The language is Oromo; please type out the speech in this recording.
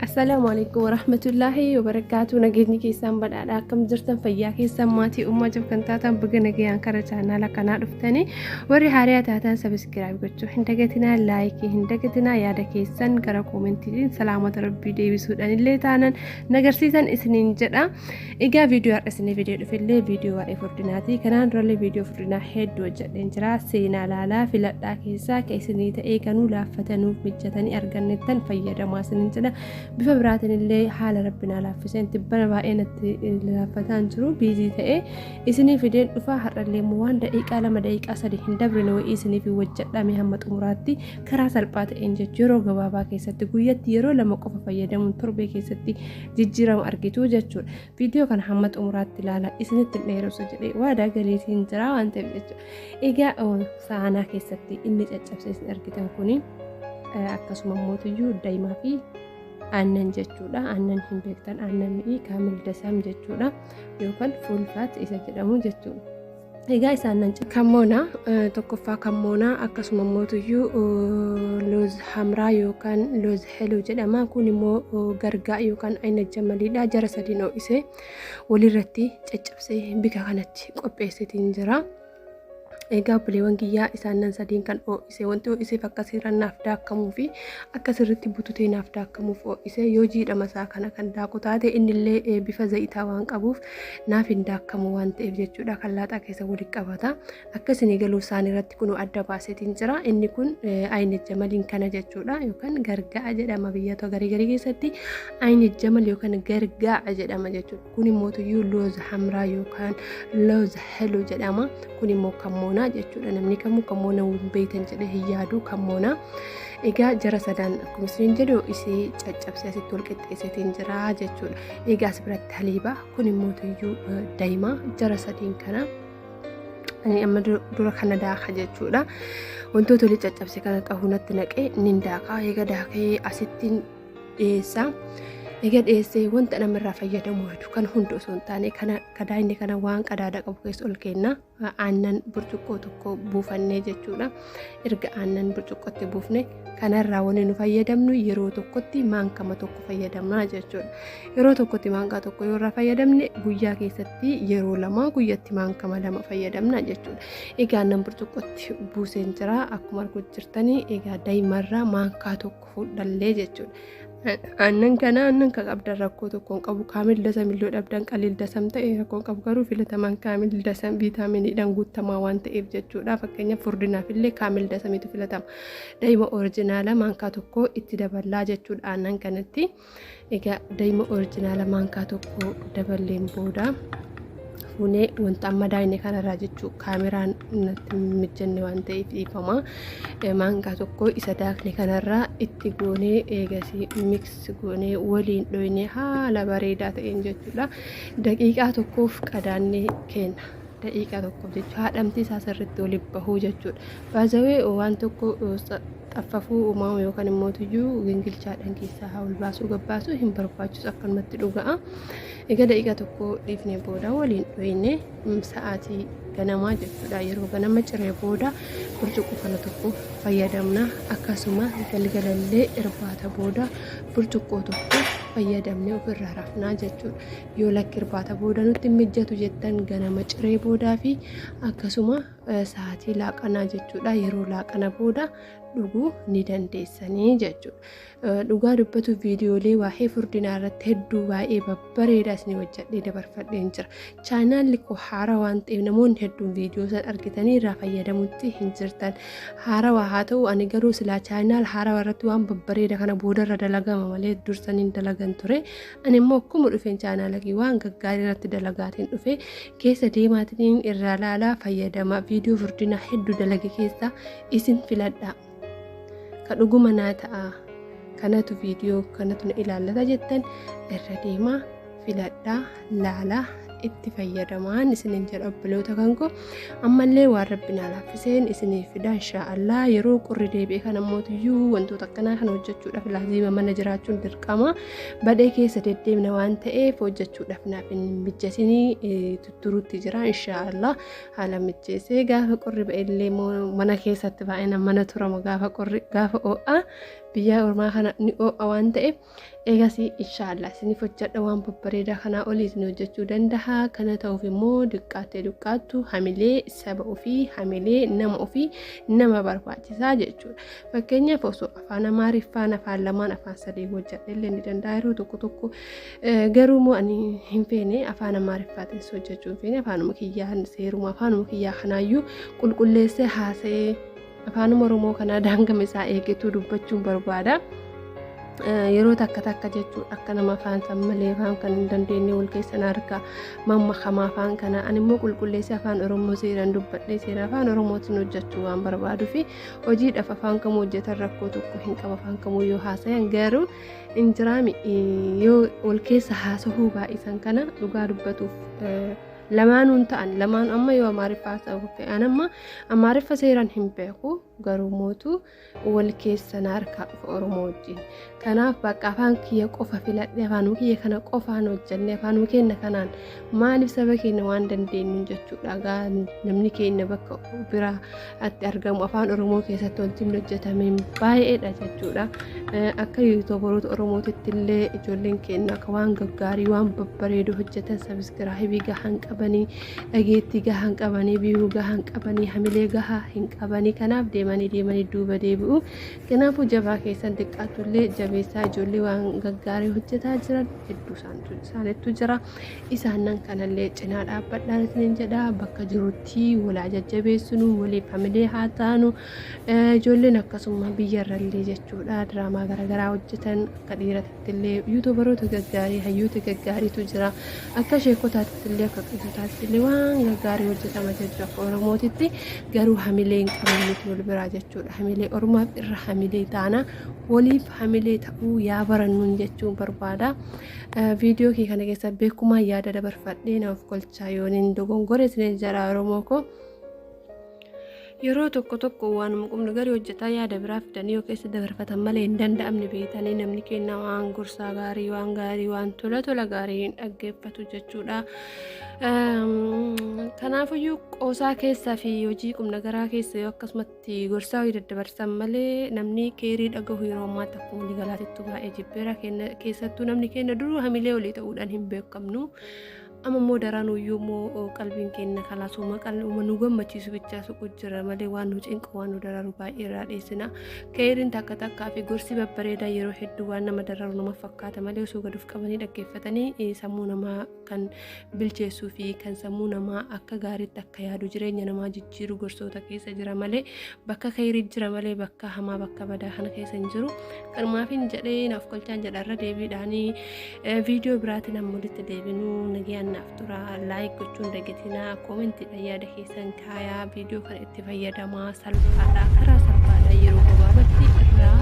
السلام عليكم ورحمة الله وبركاته. نجدني كيسان بدأ كم زرتن فيا كيسان ماتي جب كنتاتن بقى نجيان كرجعنا لقناة رفتني وري حارية تاتن سبسكرايب قلتو هندقتنا لايك هندقتنا يا دكيسان كرا كومنتين سلامة ربي دي بسودان اللي تانا نجرسيسان اسنين جدا إيجا فيديو أرسني في اللي فيديو واي فردناتي كنان رولي فيديو فردنا حد وجد انجرا سينا لالا في لدا كيسا كيسني تأي كانوا لافتنو بجتني أرجنتن فيا دماسن جدا بفبراتن اللي حال ربنا لافسين تبنا باينة لافتان جرو بيزي تأي إسني في دين أفاهر اللي موان دقيقة لما دقيقة أصدي هندبرن وإسني في وجد لامي همت أمراتي كراس البات إنجا جرو جوابا كيستي قويت يرو لما قف فيدا من تربي كيستي جيرام أرجتو جتشور فيديو كان همت أمراتي لالا إسني تنيرو سجلي وادا قليتين جرا وانت بجتشو إيجا أو سانا كيستي إني جتشبسيس أرجتان كوني akkasuma mootiyyuu daa'imaa fi aannan jechuudha. Aannan hin beektan aannan mi'i kaamil dasam jechuudha yookaan full fat isa jedhamu jechuudha. Egaa isaanan kammoona tokkoffaa kammoona akkasuma mootiyyuu looz hamraa yookaan looz heluu jedhama. Kun immoo gargaa yookaan ayna jamaliidha. Jara sadiin ho'isee walirratti caccabsee bika kanatti qopheessitiin jira. Egaa buleewwan kiyyaa isaanan sadiin kan ho'isee wanti ho'isee akka sirrannaaf daakamuuf akka sirritti bututee naaf daakamuuf ho'isee yoo jiidhama isaa kana kan daaku taate innillee bifa zayitaa waan qabuuf naaf hin daakamu waan ta'eef jechuudha. Kan laaxaa keessa walitti qabata akkasini galuu isaanii irratti kun adda baaseetiin jira. Inni kun ayna jamaliin kana jechuudha yookaan gargaa jedhama. Biyyoota garii keessatti ayna jamal yookaan gargaa jedhama jechuudha. Kun immoo tuyyuu looz hamraa yookaan looz heluu jedhama. Kun immoo kammoona jechuudha. Namni kamuu kammoona beeytan jedhee hin yaadu kammoona. Egaa jara sadaan akkuma isin jedhu isee caccabsee asitti wal qixxeesseetiin jira jechuudha. Egaa as biratti haliiba kun immoo tuyyuu daa'ima jara sadiin kana amma dura kana daaka jechuudha. Wantoota walitti caccabsee kana xahuu natti naqee nin daaka. Egaa daakee asittiin dhiyeessa. Egaa dhiyeessee wanta namarraa fayyadamu hedduu kan hundi osoo hin taane kadaayinni kana waan qadaada qabu keessa ol kenna. Aannan burcuqqoo tokko buufannee jechuudha. Erga aannan burcuqqootti buufne kanarraa wanti nu fayyadamnu yeroo tokkotti maankama tokko fayyadamna jechuudha. Yeroo tokkotti maankaa tokko yoo irraa fayyadamne guyyaa keessatti yeroo lama guyyatti maankama lama fayyadamna jechuudha. Egaa aannan burcuqqootti buuseen jira akkuma arguu jirtanii. Egaa daa'imarraa maankaa tokko fudhallee jechuudha. Aannan kana aannan ka qabdan rakkoo tokkoon qabu kaamil dasam illoo dhabdan qaliil dasam ta'e rakkoon qabu garuu filatamaan kaamil dasam viitaaminiidhaan guutamaa waan ta'eef jechuudha. Fakkeenyaaf furdinaaf illee kaamil dasamiitu filatama. Daa'ima orijinaala maankaa tokko itti daballaa jechuudha aannan kanatti. Egaa daa'ima orijinaala maankaa tokko daballeen booda fuunee wanta amma daa'imni kanarraa jechuu kaameraan natti mijjanne waan ta'eef dhiifama. Maankaa tokko isa daakne kanarraa itti goonee eegasii mix goonee waliin dhoynee haala bareedaa ta'een jechuudha. Daqiiqaa tokkoof qadaannee kenna. Daqiiqaa tokkoof jechuudha. Haadhamti isaa sirriitti waliin bahuu jechuudha. Baazawee waan tokko xaffafuu uumamu yookaan immoo tuyyuu gingilchaadhaan keessaa haa ol baasuu gabbaasuu hin barbaachisu akkanumatti dhuga'a. Egaa daqiiqaa tokko dhiifnee booda waliin dhoyne sa'aatii ganamaa jechuudha. Yeroo ganama ciree booda burcuqqoo kana tokko fayyadamna. Akkasuma galgalallee irbaata booda burcuqqoo tokko fayyadamnee ofirraa rafnaa jechuudha. Yoo lakki irbaata booda nutti mijjatu jettan ganama ciree boodaa fi akkasuma sa'aatii laaqanaa jechuudha. Yeroo laaqana booda dhuguu ni dandeessanii jechuudha. Dhugaa dubbatu viidiyoolee waa'ee furdinaa irratti hedduu baay'ee babbareedaa isin hojjedhee dabarfadheen jira. Chaanaalli koo haaraa waan ta'eef namoonni hedduun viidiyoo san argitanii irraa fayyadamutti hin jirtan. Haarawaa haa ta'u ani garuu silaa chaanaal haarawaa irratti waan babbareeda kana boodarra dalagama malee dursaniin dalagan ture. Ani immoo akkuma dhufeen chaanaalakii waan gaggaarii irratti dalagaatiin dhufe keessa deemaatiin irraa laalaa fayyadama. Viidiyoo furdinaa hedduu dalage keessa isin filadha. Ka dhuguma naa ta'a. Kanatu viidiyoo kanatu na ilaallata jettan irra deemaa filadhaa laalaa itti fayyadamaan isinin jedha obboleewwan kanko ammallee waan rabbiin alaafiseen isiniif fida inshaallah yeroo qorri deebi'e kan ammootiyyuu wantoota akkanaa kana hojjechuudhaaf laazima mana jiraachuun dirqama badhee keessa deddeemna waan ta'eef hojjechuudhaaf naaf hin mijatinii tutturuutti jira inshaallah haala mijeessee gaafa qorri ba'ellee mana keessatti baay'ina mana turama gaafa qorri gaafa oo'a biyya ormaa kana ni oo'a waan ta'eef eegasii inshaallah isiniif hojjedha waan babbareedaa kanaa olii isin hojjechuu danda'a kana ta'uuf immoo diqqaattu hamilee saba ofii hamilee nama ofii nama barbaachisaa jechuudha fakkeenyaaf osoo afaan amaariffaan afaan lamaan afaan sadii hojjedhe illee ni danda'a yeroo tokko garuu moo ani hin feene afaan amaariffaatiin hojjechuu hin feene afaanuma kiyyaan seeruma afaanuma kiyyaa kanaayyuu qulqulleessee haasa'ee afaan oromoo kana daangama isaa eegetu dubbachuun barbaada yeroo takka jechuudha akka nama afaan sammalee afaan kan hin dandeenye wal keessan harka mammakama afaan kana ani immoo qulqulleessee afaan oromoo seeraan dubbadhee seera afaan oromootiin hojjechuu waan barbaaduu fi hojiidhaaf afaan kamuu hojjetan rakkoo tokko hin qabu afaan kamuu yoo haasayan garuu injiraami yoo wal keessa haasa'uu baay'isan kana dhugaa dubbatuuf lamaanuu ta'an lamaan amma yoo amaariffaa ta'u ta'an amma amaariffa seeraan hin beeku garuu mootu wal keessa harka oromoo wajjin kanaaf bakka afaan kiyya qofa filadhee afaan kiyya kana qofaan hojjennee afaan keenya kanaan maaliif saba keenya waan dandeenyu jechuudha namni keenya bakka biraa atti argamu afaan oromoo keessatti wanti hojjetame baay'eedha jechuudha akka yuutuubaroota oromootitti illee ijoolleen keenya akka waan gaggaarii waan babbareedu hojjetan sabiskiraayibii gahaan qabanii dhageettii gahaan qabanii biiruu gahaan qabanii hamilee gahaa hin qabanii kanaaf deemanii duuba deebi'u kanaafuu jabaa keessan xiqqaatullee jabeessaa ijoollee waan gaggaarii hojjetaa jiran hedduu isaanittu jira isaanan kanallee cinaa dhaabbadhaan isiniin jedha bakka jirutti walaa jajjabeessinu waliif hamilee haa taanu ijoolleen akkasuma biyyarrallee jechuudha diraamaa garaagaraa hojjetan akka dhiirattillee yuutuubaroota gaggaarii hayyoota gaggaariitu jira akka sheekotaattillee akka qisotaattillee waan gaggaarii hojjetama jira akka oromootitti garuu hamilee hin qabneetu wal biraa jechuudha hamilee ormaaf irra hamilee taana waliif hamilee ta'uu yaa barannuun jechuun barbaada viidiyoo kee kana keessa beekumaa yaada dabarfadhee naaf kolchaa yooniin dogongore isiniin jedha oromoo koo yeroo tokko waan qubnu garii hojjetaa yaada biraa fidanii yoo keessa dabarfatan malee hin danda'amne beekanii namni kenna waan gorsaa gaarii waan tola gaarii hin dhaggeeffatu jechuudha kanaafiyyuu qoosaa keessaa fi hojii qubna garaa keessa yoo akkasumatti gorsaa hojii daddabarsan malee namni keerii dhagahu yeroo ammaa takka walii galaatittu baay'ee jibbeera keessattuu namni kenna duruu hamilee olii ta'uudhaan hin beekamnu amma immoo daraan uyyuu immoo qalbiin keenya kalaasuma qalbuma nu gammachiisu bichaa suqu jira malee waan nu cinqa waan nu dararu baay'ee irraa dheessina keeriin takkaa fi gorsi babbareedaa yeroo hedduu waan nama dararu nama fakkaata malee osoo gaduuf qabanii dhaggeeffatanii sammuu namaa kan bilcheessuu fi kan sammuu namaa akka gaariitti akka yaadu jireenya namaa jijjiiru gorsoota keessa jira malee bakka keerii jira malee bakka hamaa bakka badaa kana keessa hin jiru kanumaafin jedhee naaf kolchaan jedharra deebiidhaanii viidiyoo biraatiin amma walitti deebinuu nagayaan naaf tura laayik gochuun dagatinaa koomentiidhaan yaada keessan kaayaa viidiyoo kana itti fayyadamaa salphaadha karaa salphaadha yeroo gabaabatti irraa